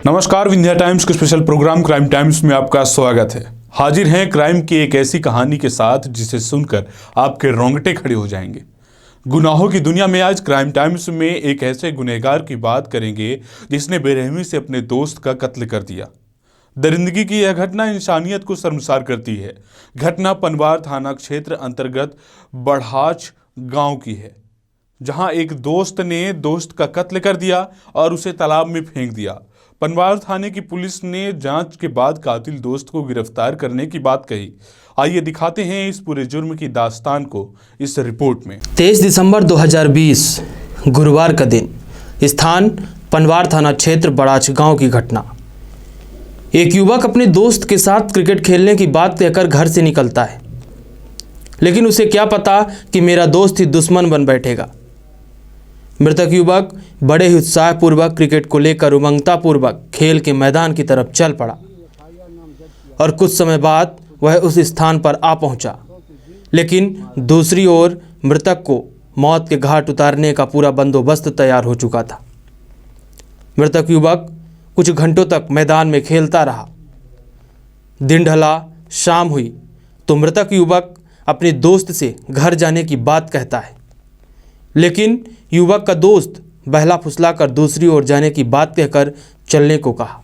नमस्कार, विंध्या टाइम्स के special programme crime times में आपका स्वागत है। हाजिर हैं क्राइम की एक ऐसी कहानी के साथ जिसे सुनकर आपके रोंगटे खड़े हो जाएंगे। गुनाहों की दुनिया में आज क्राइम टाइम्स में एक ऐसे गुनहगार की बात करेंगे जिसने बेरहमी से अपने दोस्त का कत्ल कर दिया। दरिंदगी की यह घटना इंसानियत को शर्मसार करती है। घटना पनवार थाना क्षेत्र अंतर्गत बढ़ाच गांव की है, जहां एक दोस्त ने दोस्त का कत्ल कर दिया और उसे तालाब में फेंक दिया। पनवार थाने की पुलिस ने जांच के बाद कातिल दोस्त को गिरफ्तार करने की बात कही। आइए दिखाते हैं इस पूरे जुर्म की दास्तान को इस रिपोर्ट में। 23 दिसंबर 2020 गुरुवार का दिन, स्थान पनवार थाना क्षेत्र बढ़ाच गांव की घटना। एक युवक अपने दोस्त के साथ क्रिकेट खेलने की बात कहकर घर से निकलता है, लेकिन उसे क्या पता कि मेरा दोस्त ही दुश्मन बन बैठेगा। मृतक युवक बड़े ही उत्साहपूर्वक क्रिकेट को लेकर उमंगतापूर्वक खेल के मैदान की तरफ चल पड़ा और कुछ समय बाद वह उस स्थान पर आ पहुंचा। लेकिन दूसरी ओर मृतक को मौत के घाट उतारने का पूरा बंदोबस्त तैयार हो चुका था। मृतक युवक कुछ घंटों तक मैदान में खेलता रहा। दिन ढला, शाम हुई तो मृतक युवक अपने दोस्त से घर जाने की बात कहता है, लेकिन युवक का दोस्त बहला फुसला कर दूसरी ओर जाने की बात कहकर चलने को कहा।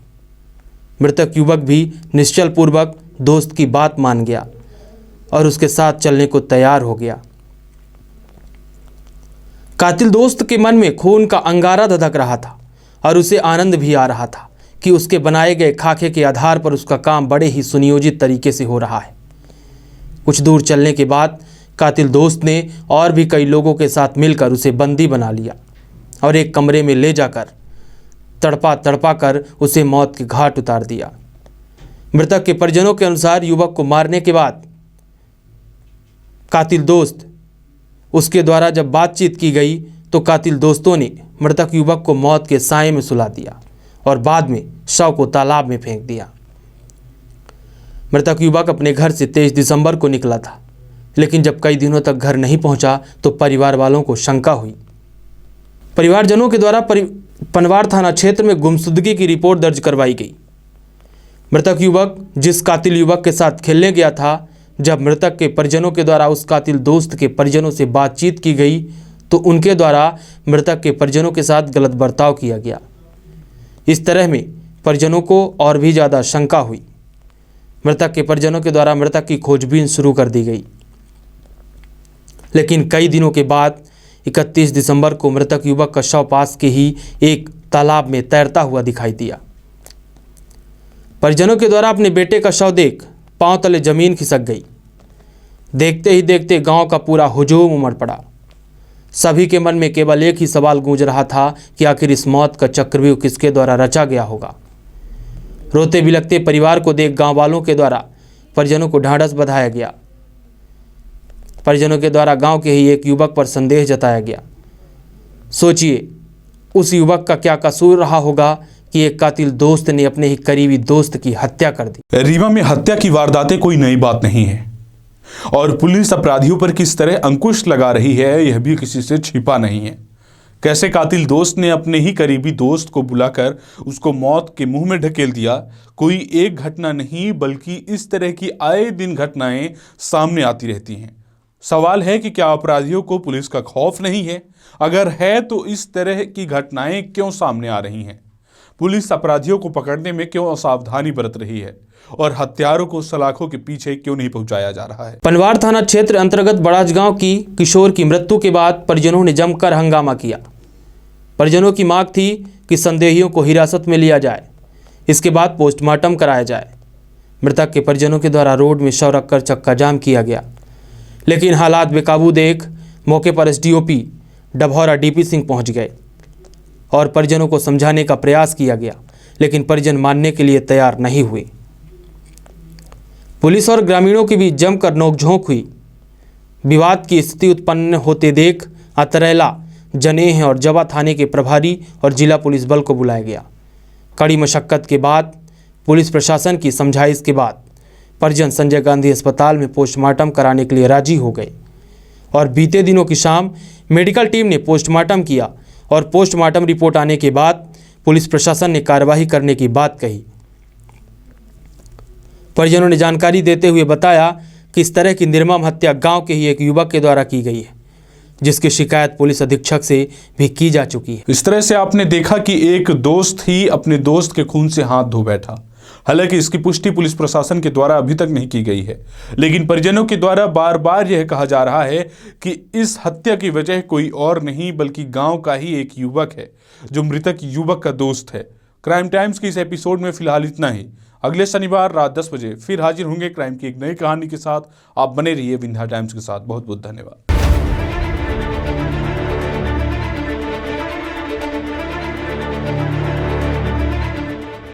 मृतक युवक भी निश्चल पूर्वक दोस्त की बात मान गया और उसके साथ चलने को तैयार हो गया। कातिल दोस्त के मन में खून का अंगारा धधक रहा था और उसे आनंद भी आ रहा था कि उसके बनाए गए खाके के आधार पर उसका काम बड़े ही सुनियोजित तरीके से हो रहा है। कुछ दूर चलने के बाद कातिल दोस्त ने और भी कई लोगों के साथ मिलकर उसे बंदी बना लिया और एक कमरे में ले जाकर तड़पा तड़पा कर उसे मौत के घाट उतार दिया। मृतक के परिजनों के अनुसार युवक को मारने के बाद कातिल दोस्त उसके द्वारा जब बातचीत की गई तो कातिल दोस्तों ने मृतक युवक को मौत के साए में सुला दिया और बाद में शव को तालाब में फेंक दिया। मृतक युवक अपने घर से 23 दिसंबर को निकला था, लेकिन जब कई दिनों तक घर नहीं पहुंचा तो परिवार वालों को शंका हुई। परिवारजनों के द्वारा पनवार थाना क्षेत्र में गुमशुदगी की रिपोर्ट दर्ज करवाई गई। मृतक युवक जिस कातिल युवक के साथ खेलने गया था, जब मृतक के परिजनों के द्वारा उस कातिल दोस्त के परिजनों से बातचीत की गई तो उनके द्वारा मृतक के परिजनों के साथ गलत बर्ताव किया गया। इस तरह में परिजनों को और भी ज़्यादा शंका हुई। मृतक के परिजनों के द्वारा मृतक की खोजबीन शुरू कर दी गई, लेकिन कई दिनों के बाद 31 दिसंबर को मृतक युवक का शव पास के ही एक तालाब में तैरता हुआ दिखाई दिया। परिजनों के द्वारा अपने बेटे का शव देख पांव तले जमीन खिसक गई। देखते ही देखते गांव का पूरा हुजूम उमड़ पड़ा। सभी के मन में केवल एक ही सवाल गूंज रहा था कि आखिर इस मौत का चक्रव्यूह किसके द्वारा रचा गया होगा। रोते बिलखते परिवार को देख गांव वालों के द्वारा परिजनों को ढांढस बंधाया गया। परिजनों के द्वारा गांव के ही एक युवक पर संदेह जताया गया। सोचिए उस युवक का क्या कसूर रहा होगा कि एक कातिल दोस्त ने अपने ही करीबी दोस्त की हत्या कर दी। रीवा में हत्या की वारदातें कोई नई बात नहीं है और पुलिस अपराधियों पर किस तरह अंकुश लगा रही है यह भी किसी से छिपा नहीं है। कैसे कातिल दोस्त ने अपने ही करीबी दोस्त को बुलाकर उसको मौत के मुंह में ढकेल दिया। कोई एक घटना नहीं बल्कि इस तरह की आए दिन घटनाएं सामने आती रहती हैं। सवाल है कि क्या अपराधियों को पुलिस का खौफ नहीं है? अगर है तो इस तरह की घटनाएं क्यों सामने आ रही हैं? पुलिस अपराधियों को पकड़ने में क्यों असावधानी बरत रही है और हत्यारों को सलाखों के पीछे क्यों नहीं पहुंचाया जा रहा है? पनवार थाना क्षेत्र अंतर्गत बढ़ाच गांव की किशोर की मृत्यु के बाद परिजनों ने जमकर हंगामा किया। परिजनों की मांग थी कि संदेहियों को हिरासत में लिया जाए, इसके बाद पोस्टमार्टम कराया जाए। मृतक के परिजनों के द्वारा रोड में शव रखकर चक्का जाम किया गया, लेकिन हालात बेकाबू देख मौके पर एसडीओपी डभौरा डीपी सिंह पहुंच गए और परिजनों को समझाने का प्रयास किया गया, लेकिन परिजन मानने के लिए तैयार नहीं हुए। पुलिस और ग्रामीणों के बीच जमकर नोकझोंक हुई। विवाद की स्थिति उत्पन्न होते देख अतरैला, जनेह और जवा थाने के प्रभारी और जिला पुलिस बल को बुलाया गया। कड़ी मशक्कत के बाद पुलिस प्रशासन की समझाइश के बाद परिजन संजय गांधी अस्पताल में पोस्टमार्टम कराने के लिए राजी हो गए और बीते दिनों की शाम मेडिकल टीम ने पोस्टमार्टम किया और पोस्टमार्टम रिपोर्ट आने के बाद पुलिस प्रशासन ने कार्रवाई करने की बात कही। परिजनों ने जानकारी देते हुए बताया कि इस तरह की निर्मम हत्या गांव के ही एक युवक के द्वारा की गई है, जिसकी शिकायत पुलिस अधीक्षक से भी की जा चुकी है। इस तरह से आपने देखा कि एक दोस्त ही अपने दोस्त के खून से हाथ धो बैठा। हालांकि इसकी पुष्टि पुलिस प्रशासन के द्वारा अभी तक नहीं की गई है, लेकिन परिजनों के द्वारा बार बार यह कहा जा रहा है कि इस हत्या की वजह कोई और नहीं बल्कि गांव का ही एक युवक है, जो मृतक युवक का दोस्त है। क्राइम टाइम्स के इस एपिसोड में फिलहाल इतना ही। अगले शनिवार रात 10 बजे फिर हाजिर होंगे क्राइम की एक नई कहानी के साथ। आप बने रहिए विंध्या टाइम्स के साथ। बहुत बहुत धन्यवाद।